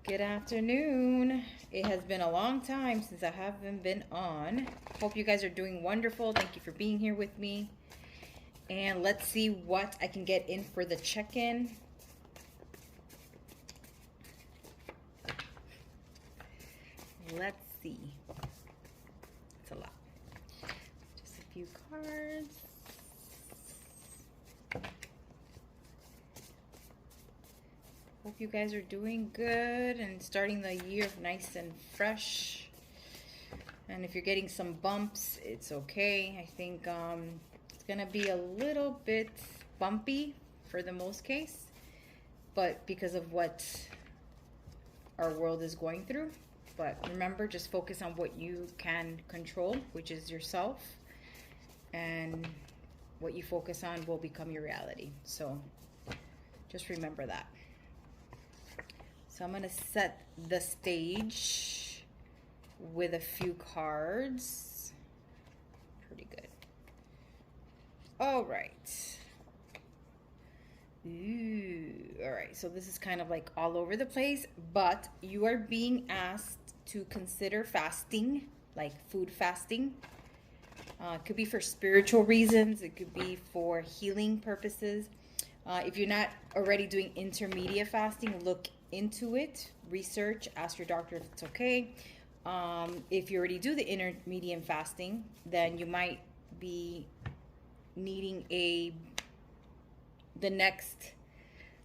Good afternoon. It has been a long time since I haven't been on. Hope you guys are doing wonderful. Thank you for being here with me. And let's see what I can get in for the check-in. Let's see. It's a lot. Just a few cards. Hope you guys are doing good and starting the year nice and fresh. And if you're getting some bumps, it's okay. I think it's gonna be a little bit bumpy for the most case, but because of what our world is going through. But remember, just focus on what you can control, which is yourself, and what you focus on will become your reality. So just remember that. So I'm going to set the stage with a few cards. Pretty good. All right. Ooh, all right. So this is kind of like all over the place, but you are being asked to consider fasting, like food fasting. It could be for spiritual reasons. It could be for healing purposes. If you're not already doing intermediate fasting, look into it, research, ask your doctor if it's okay. If you already do the intermediate fasting, then you might be needing the next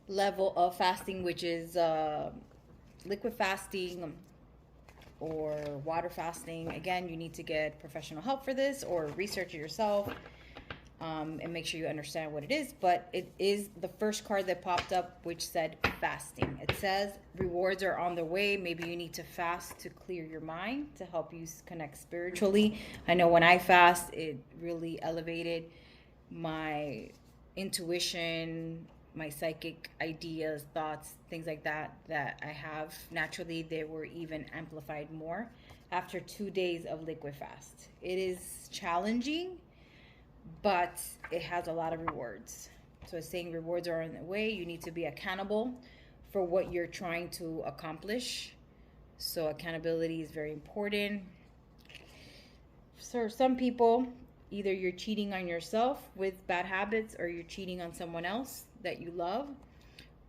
level of fasting, which is liquid fasting or water fasting. Again, you need to get professional help for this or research it yourself. And make sure you understand what it is. But it is the first card that popped up, which said fasting. It says rewards are on the way. Maybe you need to fast to clear your mind, to help you connect spiritually. I know when I fast, it really elevated my intuition, my psychic ideas, thoughts, things like that I have naturally. They were even amplified more after 2 days of liquid fast. It is challenging, but it has a lot of rewards. So it's saying rewards are on the way. You need to be accountable for what you're trying to accomplish. So accountability is very important. For some people, either you're cheating on yourself with bad habits, or you're cheating on someone else that you love,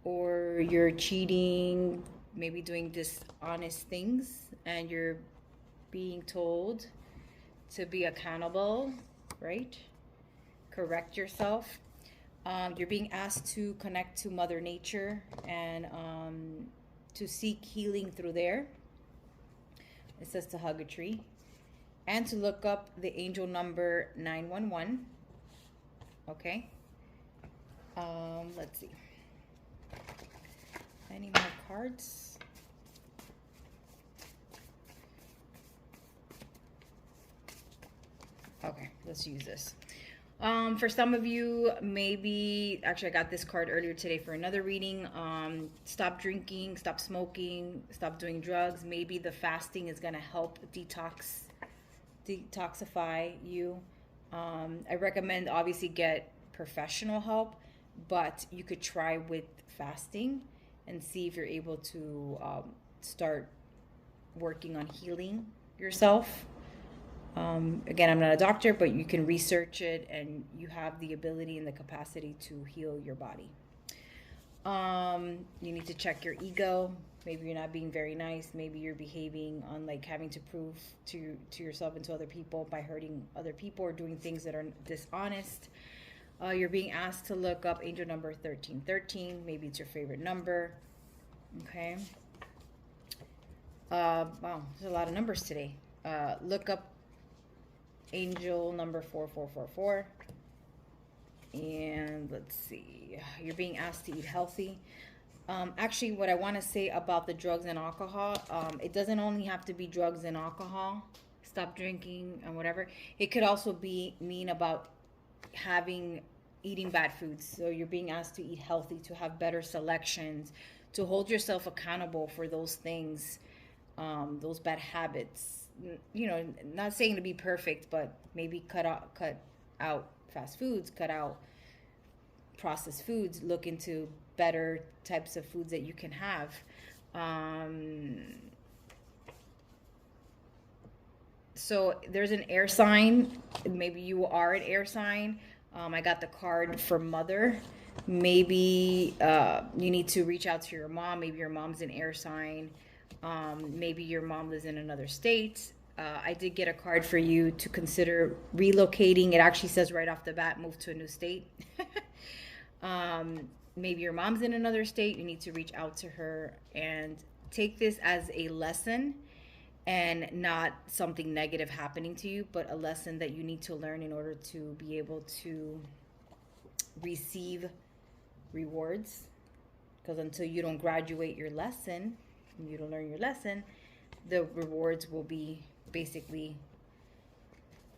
or you're cheating, maybe doing dishonest things, and you're being told to be accountable, right? Correct yourself. You're being asked to connect to Mother Nature and to seek healing through there. It says to hug a tree and to look up the angel number 911. Okay. Let's see. Any more cards? Okay, let's use this. For some of you, maybe, actually I got this card earlier today for another reading. Stop drinking, stop smoking, stop doing drugs. Maybe the fasting is going to help detoxify you. I recommend obviously get professional help, but you could try with fasting and see if you're able to start working on healing yourself. Again, I'm not a doctor, but you can research it, and you have the ability and the capacity to heal your body. You need to check your ego. Maybe you're not being very nice. Maybe you're behaving on like having to prove to yourself and to other people by hurting other people or doing things that are dishonest. You're being asked to look up angel number 1313. Maybe it's your favorite number. Okay. Wow, there's a lot of numbers today. Look up angel number 4444. And let's see, you're being asked to eat healthy. Actually, what I want to say about the drugs and alcohol, it doesn't only have to be drugs and alcohol. Stop drinking and whatever. It could also mean about eating bad foods. So you're being asked to eat healthy, to have better selections, to hold yourself accountable for those things, those bad habits. You know, not saying to be perfect, but maybe cut out fast foods, cut out processed foods, look into better types of foods that you can have. Um, so there's an air sign. Maybe you are an air sign. I got the card for mother. Maybe you need to reach out to your mom. Maybe your mom's an air sign. Maybe your mom lives in another state. I did get a card for you to consider relocating. It actually says right off the bat, move to a new state. Maybe your mom's in another state. You need to reach out to her and take this as a lesson and not something negative happening to you, but a lesson that you need to learn in order to be able to receive rewards. Because until you don't graduate your lesson, and you don't learn your lesson, the rewards will be basically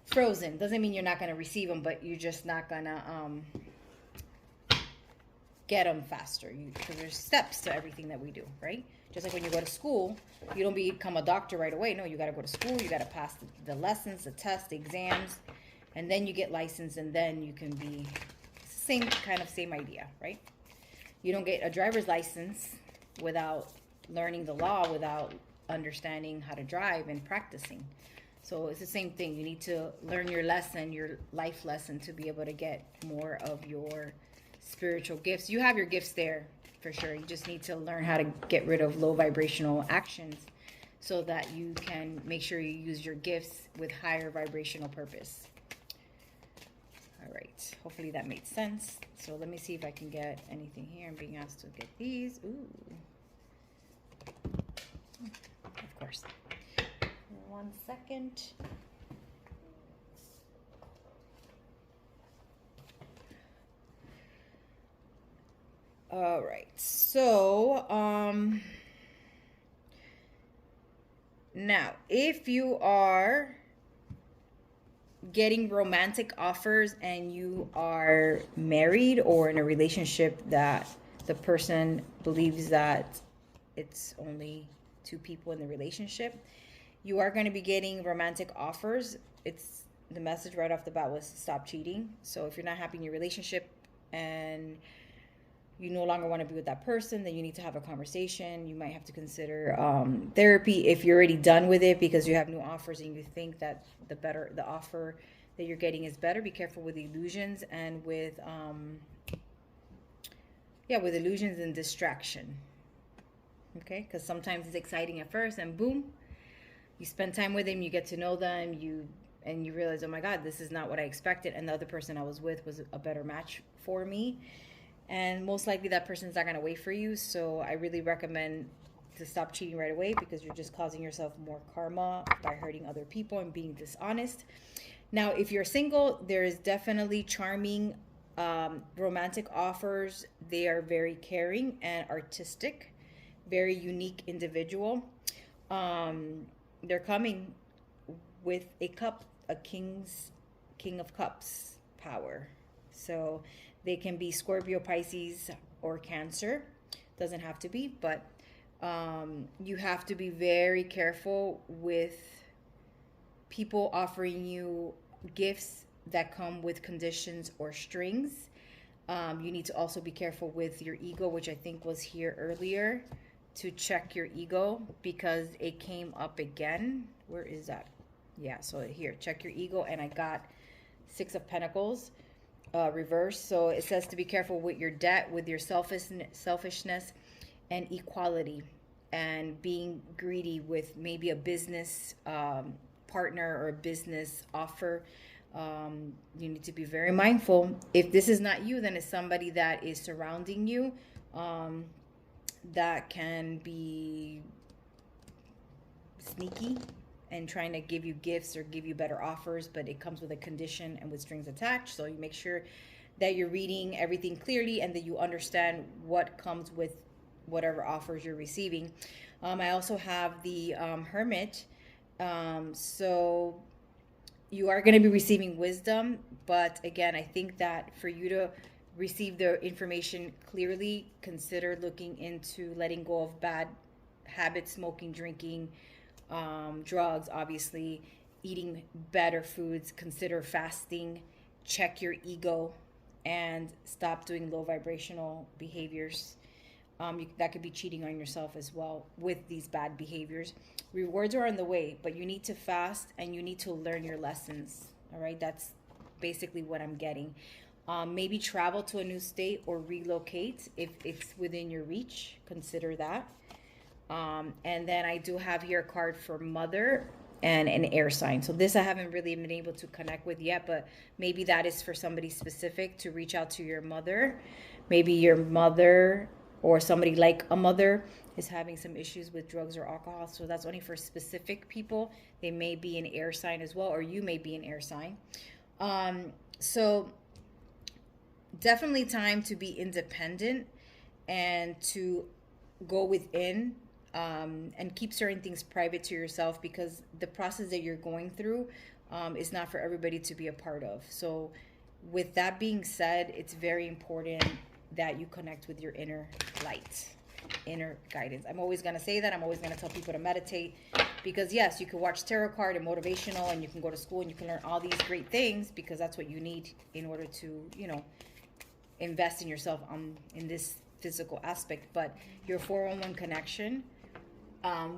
frozen. Doesn't mean you're not going to receive them, but you're just not going to get them faster. Because there's steps to everything that we do, right? Just like when you go to school, you don't become a doctor right away. No, you got to go to school. You got to pass the lessons, the tests, the exams, and then you get licensed, and then you can be same idea, right? You don't get a driver's license without learning the law, without understanding how to drive and practicing. So it's the same thing. You need to learn your lesson, your life lesson, to be able to get more of your spiritual gifts. You have your gifts there for sure. You just need to learn how to get rid of low vibrational actions so that you can make sure you use your gifts with higher vibrational purpose. All right. Hopefully that made sense. So let me see if I can get anything here. I'm being asked to get these. Ooh. Of course. 1 second. All right. So, now, if you are getting romantic offers and you are married or in a relationship that the person believes that it's only two people in the relationship, you are going to be getting romantic offers. It's the message right off the bat was stop cheating. So if you're not happy in your relationship and you no longer want to be with that person, then you need to have a conversation. You might have to consider therapy if you're already done with it because you have new offers and you think that the offer that you're getting is better. Be careful with illusions and with illusions and distraction. Okay, because sometimes it's exciting at first, and boom, you spend time with them, you get to know them, you realize, oh my God, this is not what I expected, and the other person I was with was a better match for me. And most likely that person's not going to wait for you. So I really recommend to stop cheating right away because you're just causing yourself more karma by hurting other people and being dishonest. Now, if you're single, there is definitely charming romantic offers. They are very caring and artistic, very unique individual. They're coming with a cup, a king of cups power. So they can be Scorpio, Pisces, or Cancer. Doesn't have to be, but you have to be very careful with people offering you gifts that come with conditions or strings. You need to also be careful with your ego, which I think was here earlier, to check your ego because it came up again. Where is that? Yeah, so here, check your ego, and I got 6 of Pentacles. Reverse. So it says to be careful with your debt, with your selfishness and equality, and being greedy with maybe a business partner or a business offer. You need to be very mindful. If this is not you, then it's somebody that is surrounding you that can be sneaky and trying to give you gifts or give you better offers, but it comes with a condition and with strings attached. So you make sure that you're reading everything clearly and that you understand what comes with whatever offers you're receiving. I also have the Hermit. So you are going to be receiving wisdom, but again, I think that for you to receive the information clearly, consider looking into letting go of bad habits, smoking, drinking, drugs, obviously, eating better foods, consider fasting, check your ego, and stop doing low vibrational behaviors. That could be cheating on yourself as well with these bad behaviors. Rewards are on the way, but you need to fast and you need to learn your lessons. All right, that's basically what I'm getting. Maybe travel to a new state or relocate if it's within your reach. Consider that. And then I do have here a card for mother and an air sign. So this I haven't really been able to connect with yet, but maybe that is for somebody specific to reach out to your mother. Maybe your mother or somebody like a mother is having some issues with drugs or alcohol. So that's only for specific people. They may be an air sign as well, or you may be an air sign. So definitely time to be independent and to go within, and keep certain things private to yourself, because the process that you're going through is not for everybody to be a part of. So with that being said, it's very important that you connect with your inner light, inner guidance. I'm always going to say that. I'm always going to tell people to meditate, because yes, you can watch tarot card and motivational, and you can go to school and you can learn all these great things, because that's what you need in order to, invest in yourself in this physical aspect. But your 411 connection,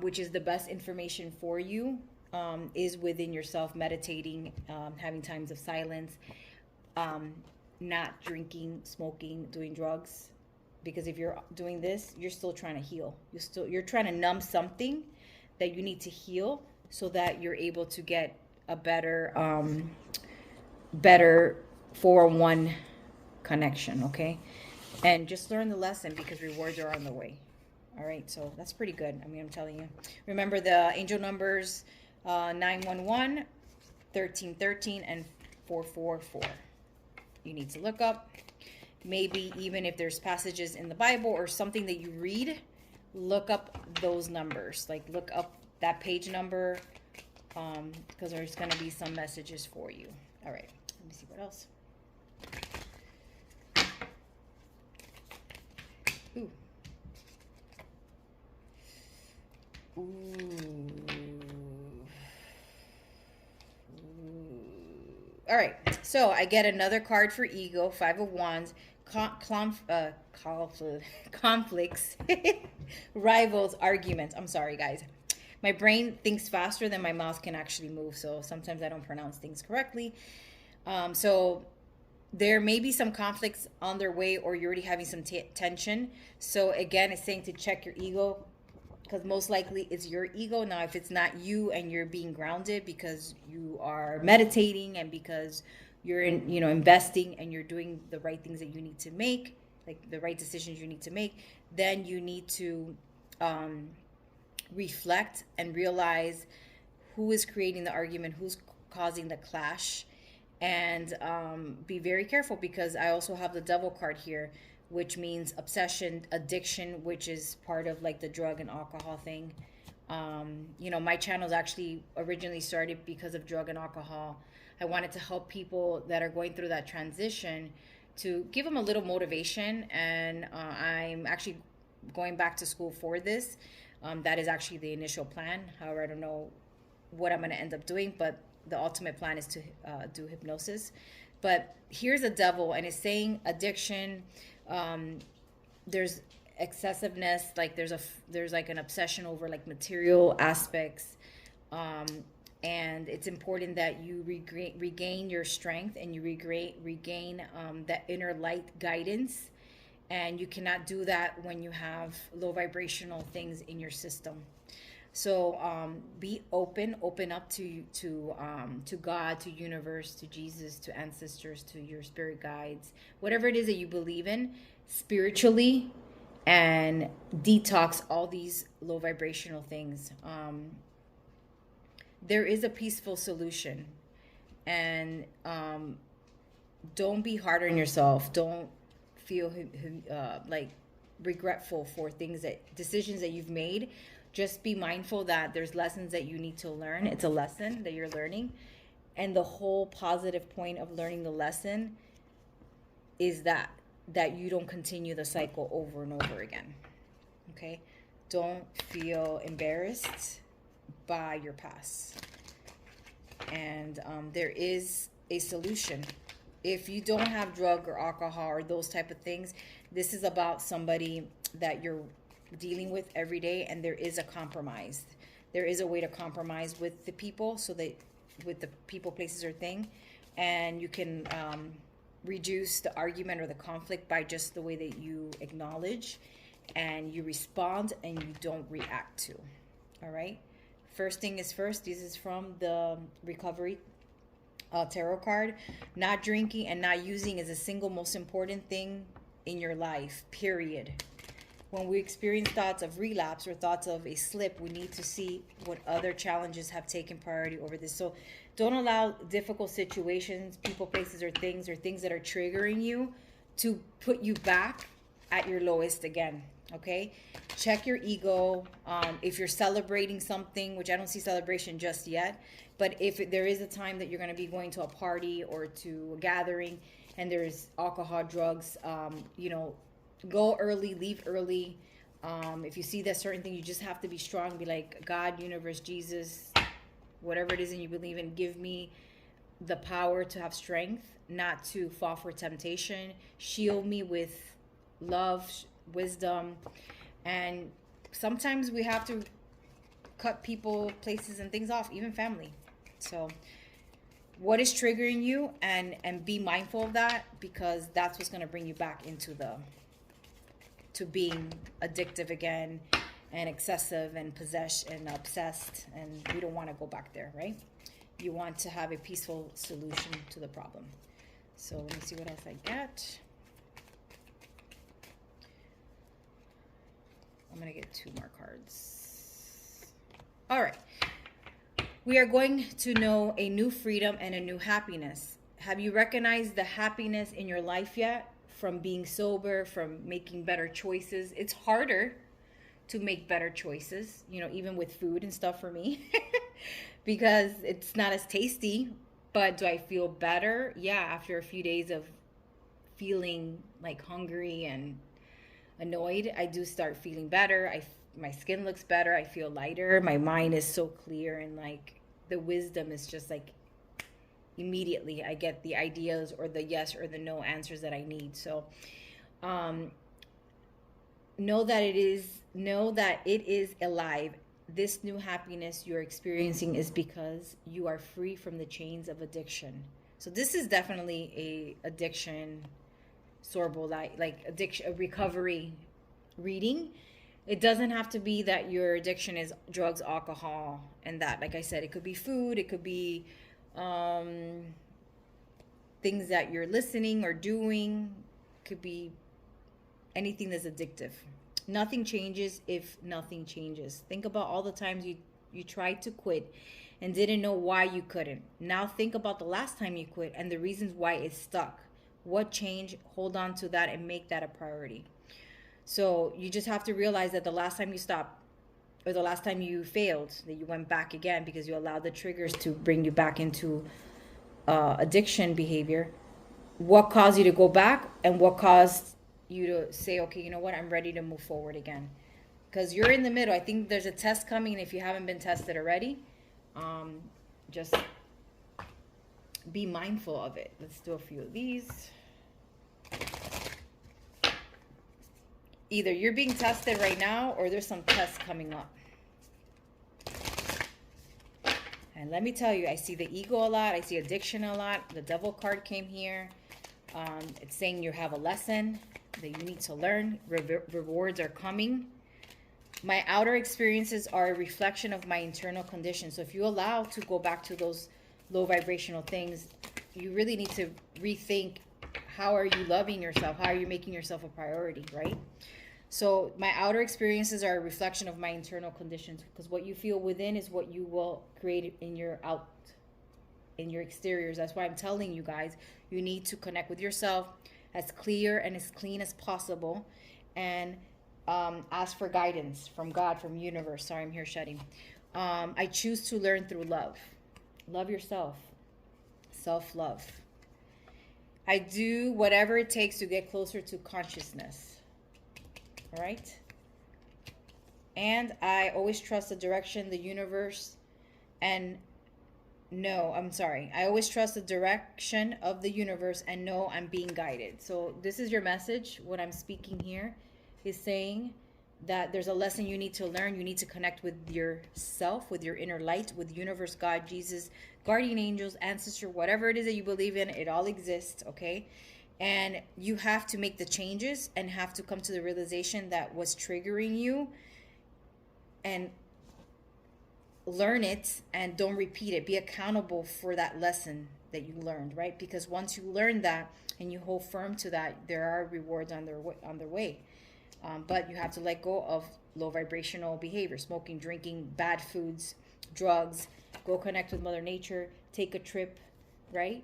which is the best information for you, is within yourself, meditating, having times of silence, not drinking, smoking, doing drugs. Because if you're doing this, you're still trying to heal. You're trying to numb something that you need to heal, so that you're able to get a better 411 connection. Okay, and just learn the lesson, because rewards are on the way. All right, so that's pretty good. I'm telling you. Remember the angel numbers, 911, 1313, and 444. You need to look up. Maybe even if there's passages in the Bible or something that you read, look up those numbers. Like, look up that page number, because there's going to be some messages for you. All right, let me see what else. Ooh. All right, so I get another card for ego, 5 of Wands, conflicts, rivals, arguments. I'm sorry, guys. My brain thinks faster than my mouth can actually move, so sometimes I don't pronounce things correctly. So there may be some conflicts on their way, or you're already having some tension. So again, it's saying to check your ego, because most likely it's your ego. Now, if it's not you and you're being grounded because you are meditating and because you're investing and you're doing the right things that you need to make, like the right decisions you need to make, then you need to reflect and realize who is creating the argument, who's causing the clash, and be very careful, because I also have the devil card here, which means obsession, addiction, which is part of like the drug and alcohol thing. My channel's actually originally started because of drug and alcohol. I wanted to help people that are going through that transition, to give them a little motivation. And I'm actually going back to school for this. That is actually the initial plan. However, I don't know what I'm going to end up doing, but the ultimate plan is to do hypnosis. But here's a devil, and it's saying addiction. There's excessiveness, like there's like an obsession over like material aspects, and it's important that you regain your strength, and you regain that inner light guidance, and you cannot do that when you have low vibrational things in your system. So be open up to God, to universe, to Jesus, to ancestors, to your spirit guides, whatever it is that you believe in spiritually, and detox all these low vibrational things. There is a peaceful solution, and don't be hard on yourself. Don't feel like regretful for decisions that you've made. Just be mindful that there's lessons that you need to learn. It's a lesson that you're learning. And the whole positive point of learning the lesson is that you don't continue the cycle over and over again. Okay? Don't feel embarrassed by your past. And there is a solution. If you don't have drug or alcohol or those type of things, this is about somebody that you're dealing with every day, and there is a compromise. There is a way to compromise with the people, so that with the people, places, or thing, and you can reduce the argument or the conflict by just the way that you acknowledge and you respond and you don't react to. All right. First thing is first. This is from the recovery tarot card. Not drinking and not using is the single most important thing in your life, period. When we experience thoughts of relapse or thoughts of a slip, we need to see what other challenges have taken priority over this. So don't allow difficult situations, people, places, or things that are triggering you to put you back at your lowest again. Okay? Check your ego. If you're celebrating something, which I don't see celebration just yet, but if there is a time that you're going to be going to a party or to a gathering and there's alcohol, drugs, go early, leave early. If you see that certain thing, you just have to be strong. Be like, God, universe, Jesus, whatever it is and you believe in, give me the power to have strength, not to fall for temptation. Shield me with love, wisdom. And sometimes we have to cut people, places, and things off, even family. So what is triggering you, and be mindful of that, because that's what's going to bring you back into to being addictive again and excessive and possessed and obsessed, and we don't want to go back there, right? You want to have a peaceful solution to the problem. So let me see what else I get. I'm going to get 2 more cards. All right. We are going to know a new freedom and a new happiness. Have you recognized the happiness in your life yet? From being sober, from making better choices. It's harder to make better choices, even with food and stuff for me, because it's not as tasty. But do I feel better? Yeah, after a few days of feeling like hungry and annoyed, I do start feeling better. My skin looks better. I feel lighter. My mind is so clear, and like the wisdom is just like immediately I get the ideas or the yes or the no answers that I need. So know that it is alive. This new happiness you're experiencing is because you are free from the chains of addiction. So this is definitely a addiction sorbal, like addiction, a recovery reading. It doesn't have to be that your addiction is drugs, alcohol, and that. Like I said, it could be food, it could be things that you're listening or doing, could be anything that's addictive. Nothing changes if nothing changes. Think about all the times you tried to quit and didn't know why you couldn't. Now think about the last time you quit and the reasons why it stuck. What changed? Hold on to that and make that a priority. So you just have to realize that the last time you stopped, or the last time you failed, that you went back again because you allowed the triggers to bring you back into addiction behavior. What caused you to go back, and what caused you to say, okay, you know what, I'm ready to move forward again? Because you're in the middle. I think there's a test coming, and if you haven't been tested already, just be mindful of it. Let's do a few of these. Either you're being tested right now, or there's some tests coming up. And let me tell you, I see the ego a lot. I see addiction a lot. The devil card came here. It's saying you have a lesson that you need to learn. Rewards are coming. My outer experiences are a reflection of my internal condition. So if you allow to go back to those low vibrational things, you really need to rethink, how are you loving yourself? How are you making yourself a priority, right? So my outer experiences are a reflection of my internal conditions, because what you feel within is what you will create in your exteriors. That's why I'm telling you guys, you need to connect with yourself as clear and as clean as possible, and ask for guidance from God, from universe. Sorry, I'm here shedding. I choose to learn through love. Love yourself. Self-love. I do whatever it takes to get closer to consciousness. All right? And I always trust the direction, the universe, and I always trust the direction of the universe and know I'm being guided. So this is your message. What I'm speaking here is saying that there's a lesson you need to learn. You need to connect with yourself, with your inner light, with universe, God, Jesus, guardian angels, ancestor, whatever it is that you believe in. It all exists, okay? And you have to make the changes and have to come to the realization that what's triggering you, and learn it and don't repeat it. Be accountable for that lesson that you learned, right? Because once you learn that and you hold firm to that, there are rewards on their way. But you have to let go of low vibrational behavior, smoking, drinking, bad foods, drugs. Go connect with Mother Nature. Take a trip, right?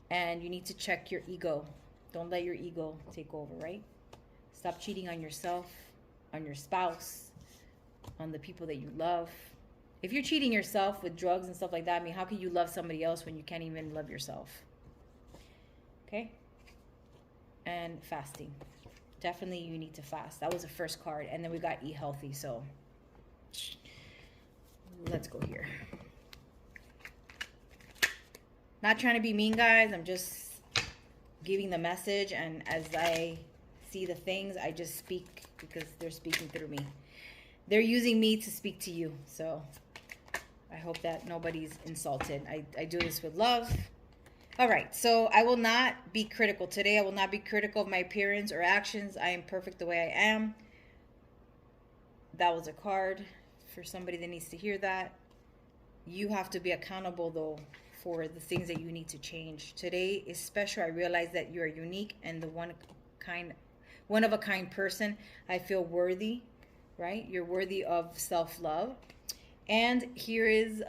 And you need to check your ego. Don't let your ego take over, right? Stop cheating on yourself, on your spouse, on the people that you love. If you're cheating yourself with drugs and stuff like that, I mean, how can you love somebody else when you can't even love yourself? Okay? And fasting. Definitely you need to fast. That was the first card. And then we got eat healthy. So let's go here. Not trying to be mean, guys. I'm just giving the message. And as I see the things, I just speak because they're speaking through me. They're using me to speak to you. So I hope that nobody's insulted. I do this with love. All right, so I will not be critical today. I will not be critical of my appearance or actions. I am perfect the way I am. That was a card for somebody that needs to hear that. You have to be accountable, though, for the things that you need to change. Today is special. I realize that you are unique and the one of a kind person. I feel worthy, right? You're worthy of self-love. And here is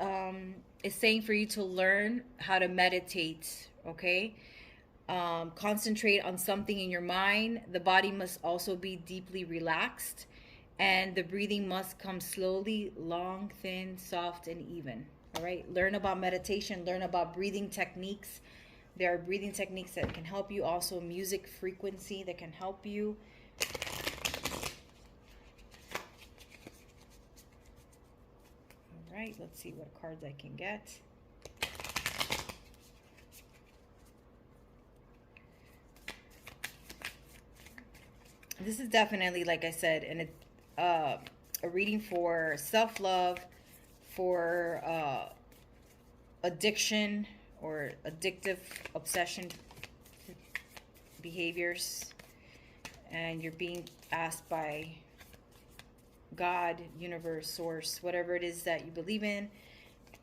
it's saying for you to learn how to meditate, okay? Concentrate on something in your mind. The body must also be deeply relaxed. And the breathing must come slowly, long, thin, soft, and even. All right? Learn about meditation. Learn about breathing techniques. There are breathing techniques that can help you. Also, music frequency that can help you. All right, let's see what cards I can get. This is definitely, like I said, a reading for self-love, for addiction or addictive obsession behaviors, and you're being asked by God, universe, source, whatever it is that you believe in,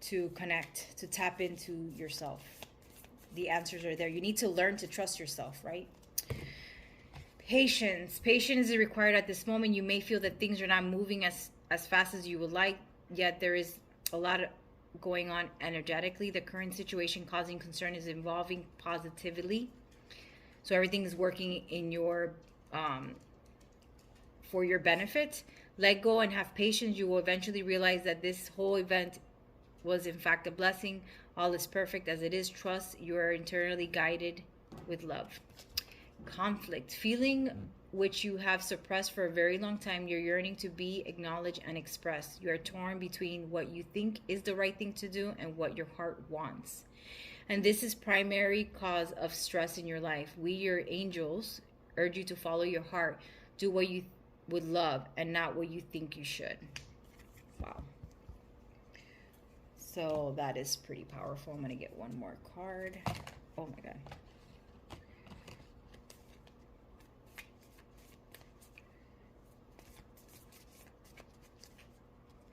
to connect, to tap into yourself. The answers are there. You need to learn to trust yourself, right? Patience. Patience is required at this moment. You may feel that things are not moving as fast as you would like, yet there is a lot going on energetically. The current situation causing concern is evolving positively. So everything is working in your for your benefit. Let go and have patience. You will eventually realize that this whole event was in fact a blessing. All is perfect as it is. Trust. You are internally guided with love. Conflict. Feeling which you have suppressed for a very long time. You're yearning to be acknowledged and expressed. You are torn between what you think is the right thing to do and what your heart wants. And this is primary cause of stress in your life. We, your angels, urge you to follow your heart. Do what you would love and not what you think you should. Wow. So that is pretty powerful. I'm going to get one more card. Oh my God.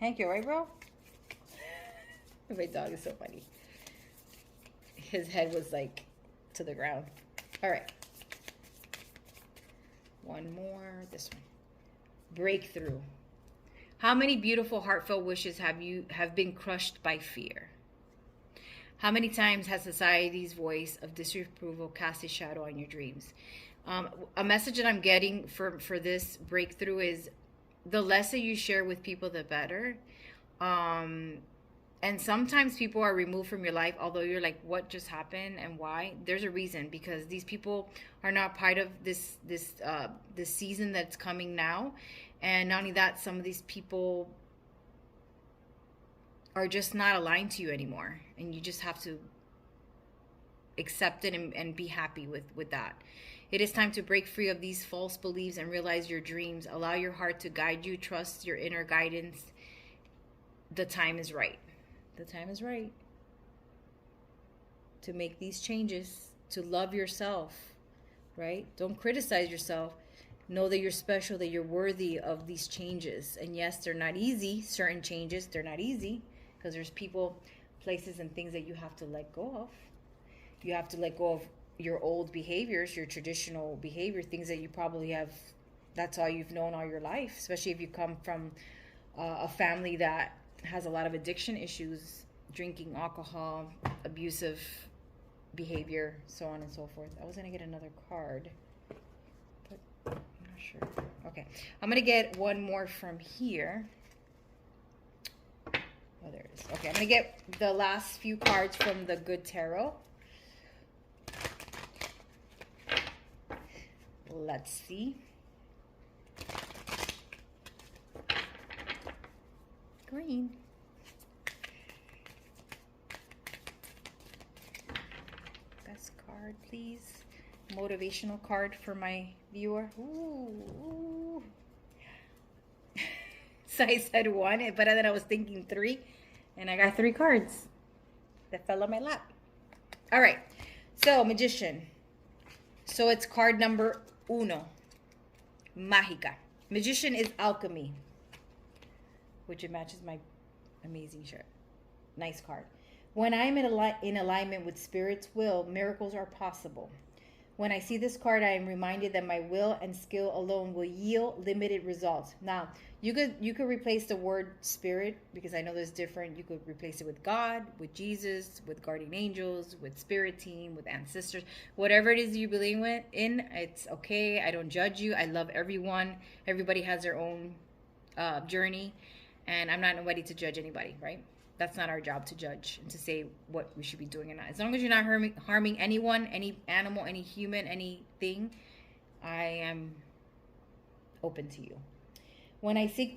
Hank, you alright, bro? My dog is so funny. His head was like to the ground. All right. One more. This one. Breakthrough. How many beautiful heartfelt wishes have been crushed by fear? How many times has society's voice of disapproval cast a shadow on your dreams? A message that I'm getting for this breakthrough is the less that you share with people, the better. And sometimes people are removed from your life, although you're like, what just happened and why? There's a reason, because these people are not part of this season that's coming now. And not only that, some of these people are just not aligned to you anymore. And you just have to accept it and be happy with that. It is time to break free of these false beliefs and realize your dreams. Allow your heart to guide you. Trust your inner guidance. The time is right. The time is right to make these changes, to love yourself, right? Don't criticize yourself. Know that you're special, that you're worthy of these changes. And yes, they're not easy. Certain changes, they're not easy because there's people, places, and things that you have to let go of. You have to let go of your old behaviors, your traditional behavior, things that you probably have, that's all you've known all your life, especially if you come from a family that has a lot of addiction issues, drinking, alcohol, abusive behavior, so on and so forth. I was going to get another card, but I'm not sure. Okay, I'm going to get one more from here. Oh, there it is. Okay, I'm going to get the last few cards from the Good Tarot. Let's see. Green. Best card, please. Motivational card for my viewer. Ooh. So I said 1, but then I was thinking 3, and I got 3 cards that fell on my lap. All right. So, Magician. So it's card number 1. Mágica. Magician is alchemy, which it matches my amazing shirt. Nice card. When I'm in alignment with Spirit's will, miracles are possible. When I see this card, I am reminded that my will and skill alone will yield limited results. Now, you could replace the word spirit, because I know there's different. You could replace it with God, with Jesus, with guardian angels, with spirit team, with ancestors. Whatever it is you believe in, it's okay. I don't judge you. I love everyone. Everybody has their own journey, and I'm not ready to judge anybody, right? That's not our job, to judge and to say what we should be doing or not. As long as you're not harming anyone, any animal, any human, anything, I am open to you. When I see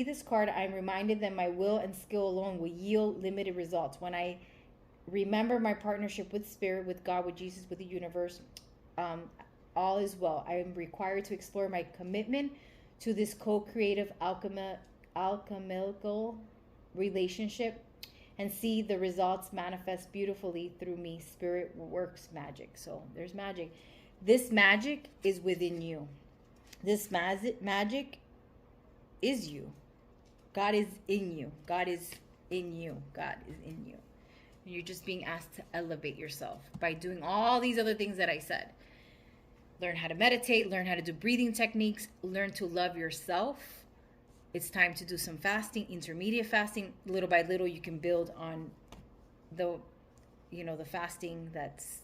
this card, I'm reminded that my will and skill alone will yield limited results. When I remember my partnership with Spirit, with God, with Jesus, with the universe, all is well. I am required to explore my commitment to this co-creative alchemical relationship and see the results manifest beautifully through me. Spirit works magic. So there's magic. This magic is within you. This magic is you. God is in you. God is in you. God is in you. You're just being asked to elevate yourself by doing all these other things that I said. Learn how to meditate, learn how to do breathing techniques, learn to love yourself. It's time to do some fasting, intermediate fasting. Little by little, you can build on the fasting that's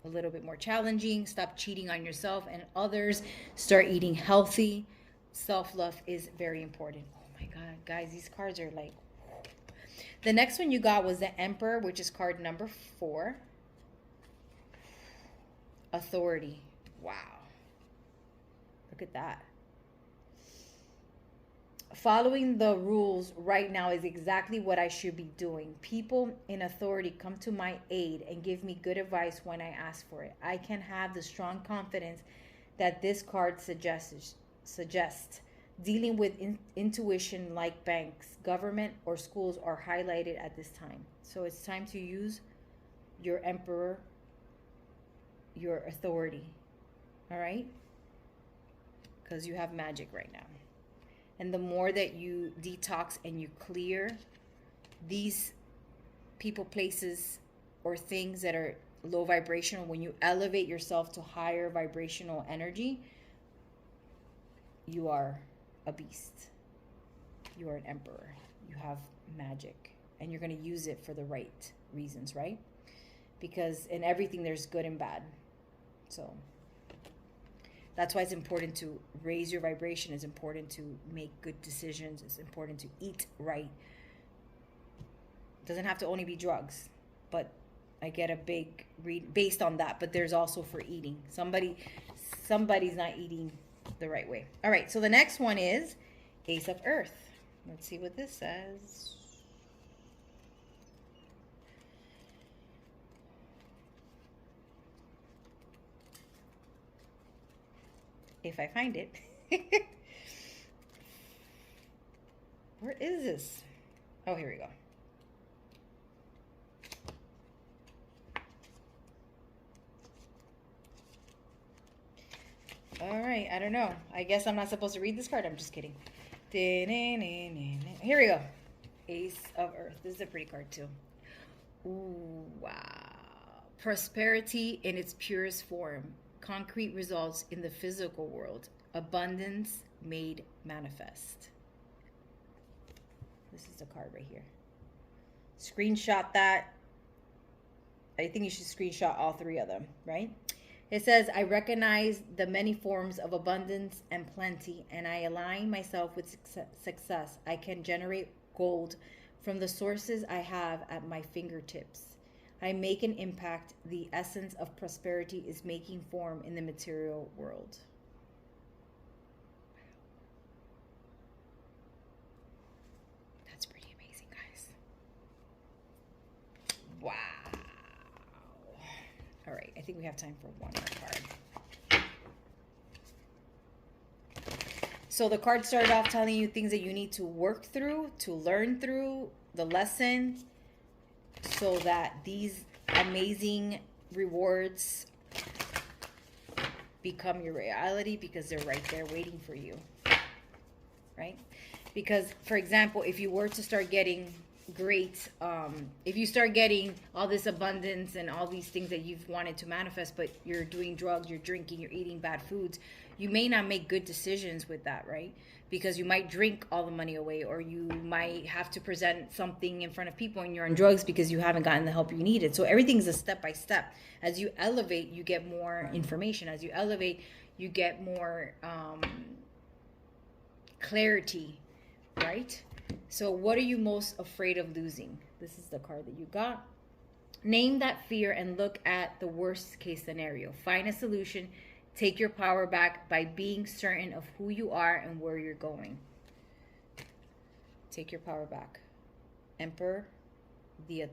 a little bit more challenging. Stop cheating on yourself and others. Start eating healthy. Self-love is very important. Oh my God, guys, these cards are like... The next one you got was the Emperor, which is card number 4. Authority. Wow. Look at that. Following the rules right now is exactly what I should be doing. People in authority come to my aid and give me good advice when I ask for it. I can have the strong confidence that this card suggests. Dealing with intuition like banks, government, or schools are highlighted at this time. So it's time to use your Emperor, your authority. All right? Because you have magic right now. And the more that you detox and you clear these people, places, or things that are low vibrational, when you elevate yourself to higher vibrational energy, you are a beast. You are an emperor. You have magic. And you're going to use it for the right reasons, right? Because in everything there's good and bad. So that's why it's important to raise your vibration. It's important to make good decisions. It's important to eat right. It doesn't have to only be drugs, but I get a big read based on that. But there's also for eating. Somebody's not eating the right way. All right, so the next one is Ace of Earth. Let's see what this says. if I find it. Where is this? Oh, here we go. All right, I don't know. I guess I'm not supposed to read this card. I'm just kidding. Here we go. Ace of Earth. This is a pretty card too. Ooh, wow. Prosperity in its purest form. Concrete results in the physical world. Abundance made manifest. This is the card right here. Screenshot that. I think you should screenshot all three of them, right? It says, I recognize the many forms of abundance and plenty, and I align myself with success. I can generate gold from the sources I have at my fingertips. I make an impact. The essence of prosperity is making form in the material world. That's pretty amazing, guys. Wow. All right, I think we have time for one more card. So the card started off telling you things that you need to work through, to learn through the lesson, so that these amazing rewards become your reality, because they're right there waiting for you, right? Because, for example, if you were to start getting if you start getting all this abundance and all these things that you've wanted to manifest, but you're doing drugs, you're drinking, you're eating bad foods, you may not make good decisions with that, right? Because you might drink all the money away, or you might have to present something in front of people and you're on drugs because you haven't gotten the help you needed. So everything's a step by step. As you elevate, you get more information. As you elevate, you get more clarity, right? So what are you most afraid of losing? This is the card that you got. Name that fear and look at the worst case scenario. Find a solution. Take your power back by being certain of who you are and where you're going. Take your power back. Emperor, what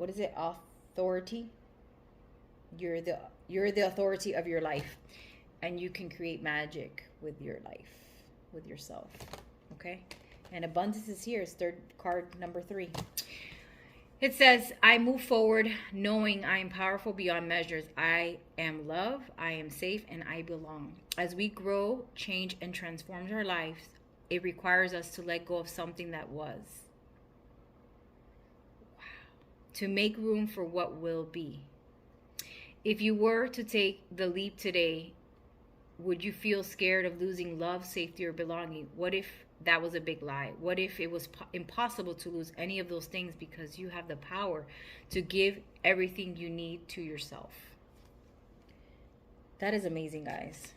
is it? Authority. You're the authority of your life, and you can create magic with your life, with yourself. Okay? And abundance is here. It's third card, number 3. It says, I move forward knowing I am powerful beyond measures. I am love, I am safe, and I belong. As we grow, change, and transform our lives, it requires us to let go of something that was. Wow. To make room for what will be. If you were to take the leap today, would you feel scared of losing love, safety, or belonging? What if that was a big lie? What if it was impossible to lose any of those things because you have the power to give everything you need to yourself? That is amazing, guys.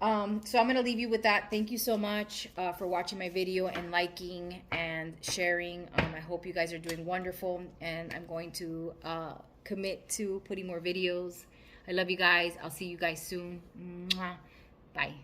So I'm going to leave you with that. Thank you so much for watching my video and liking and sharing. I hope you guys are doing wonderful, and I'm going to commit to putting more videos. I love you guys. I'll see you guys soon. Mwah. Bye.